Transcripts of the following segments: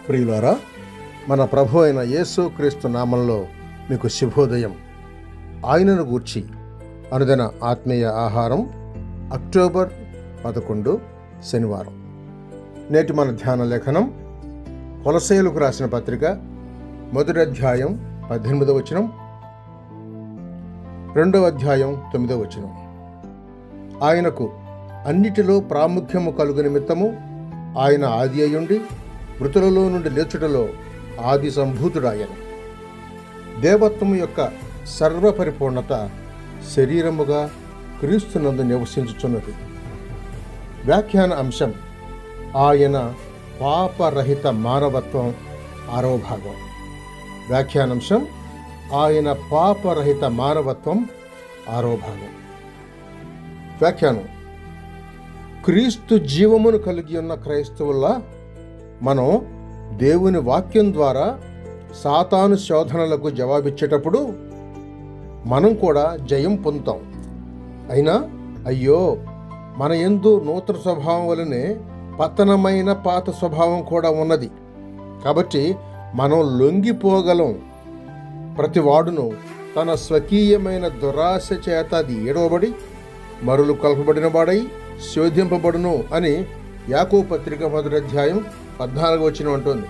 ప్రియులారా, మన ప్రభు అయిన యేసు క్రీస్తు నామంలో మీకు శుభోదయం. ఆయనను గూర్చి అనుదిన ఆత్మీయ ఆహారం, అక్టోబర్ 11 శనివారం. నేటి మన ధ్యాన లేఖనం కొలస్సీయులకు రాసిన పత్రిక 1వ అధ్యాయం 18వ వచనం, 2వ అధ్యాయం 9వ వచనం. ఆయనకు అన్నిటిలో ప్రాముఖ్యము కలుగు నిమిత్తము ఆయన ఆది అయ్యుండి మృతులలో నుండి లేచుటలో ఆది సంభూతుడాయను. దేవత్వము యొక్క సర్వపరిపూర్ణత శరీరముగా క్రీస్తునందు నివసించుచున్నది. వ్యాఖ్యాన అంశం ఆయన పాపరహిత మానవత్వం 6వ భాగం. వ్యాఖ్యానాంశం ఆయన పాపరహిత మానవత్వం 6వ భాగం. వ్యాఖ్యానం: క్రీస్తు జీవమును కలిగి ఉన్న క్రైస్తవుల్లా మనం దేవుని వాక్యం ద్వారా సాతాను శోధనలకు జవాబిచ్చేటప్పుడు మనం కూడా జయం పొందుతాం. అయినా అయ్యో, మన యందు నూతన స్వభావం వలనే పతనమైన పాత స్వభావం కూడా ఉన్నది. కాబట్టి మనం లొంగిపోగలం. ప్రతివాడును తన స్వకీయమైన దురాశ చేత అది ఏడవబడి మరులు కలపబడిన వాడై శోధింపబడును అని యాకోబు పత్రిక 1వ అధ్యాయం 14వ వచనం అంటోంది.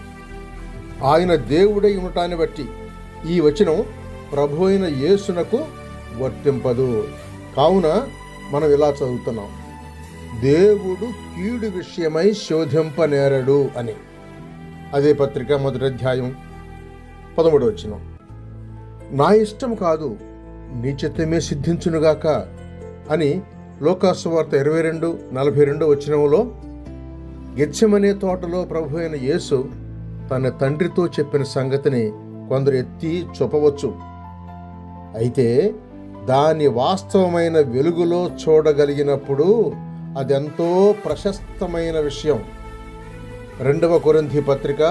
ఆయన దేవుడై ఉండటాన్ని బట్టి ఈ వచనం ప్రభు అయిన యేసునకు వర్తింపదు. కావున మనం ఇలా చదువుతున్నాం: దేవుడు కీడు విషయమై శోధింపనేరడు అని. అదే పత్రిక 1వ అధ్యాయం 13వ వచనం. నా ఇష్టం కాదు, నీ చిత్తమే సిద్ధించునుగాక అని లూకాసు వార్త 22:42 వచనంలో గెత్సెమనే తోటలో ప్రభు అయిన యేసు తన తండ్రితో చెప్పిన సంగతిని కొందరు ఎత్తి చూపవచ్చు. అయితే దాని వాస్తవమైన వెలుగులో చూడగలిగినప్పుడు అదెంతో ప్రశస్తమైన విషయం. 2వ కొరింథీ పత్రిక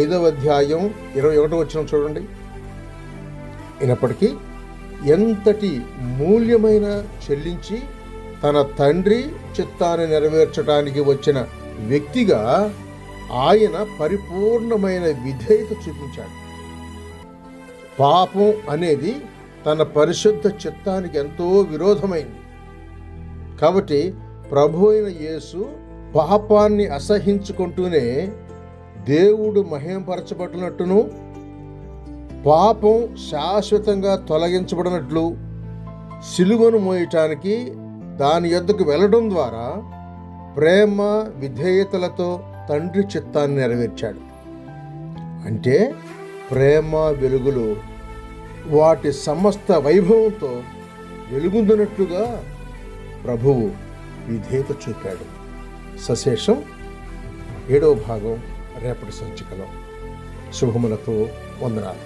5వ అధ్యాయం 21వ వచనం చూడండి. అయినప్పటికీ ఎంతటి మూల్యమైన చెల్లించి తన తండ్రి చిత్తాన్ని నెరవేర్చడానికి వచ్చిన వ్యక్తిగా ఆయన పరిపూర్ణమైన విధేయత చూపించాడు. పాపం అనేది తన పరిశుద్ధ చిత్తానికి ఎంతో విరోధమైంది. కాబట్టి ప్రభు అయిన యేసు పాపాన్ని అసహించుకుంటూనే దేవుడు మహిమపరచబడినట్టును, పాపం శాశ్వతంగా తొలగించబడినట్లు సిలువను మోయటానికి దాని యొద్దకు వెళ్ళడం ద్వారా ప్రేమ విధేయతలతో తండ్రి చిత్తాన్ని నెరవేర్చాడు. అంటే ప్రేమ వెలుగులు వాటి సమస్త వైభవంతో వెలుగుందునట్లుగా ప్రభువు విధేయత చూపాడు. సశేషం 7వ భాగం రేపటి సంచికలో. శుభములతో వందనాలు.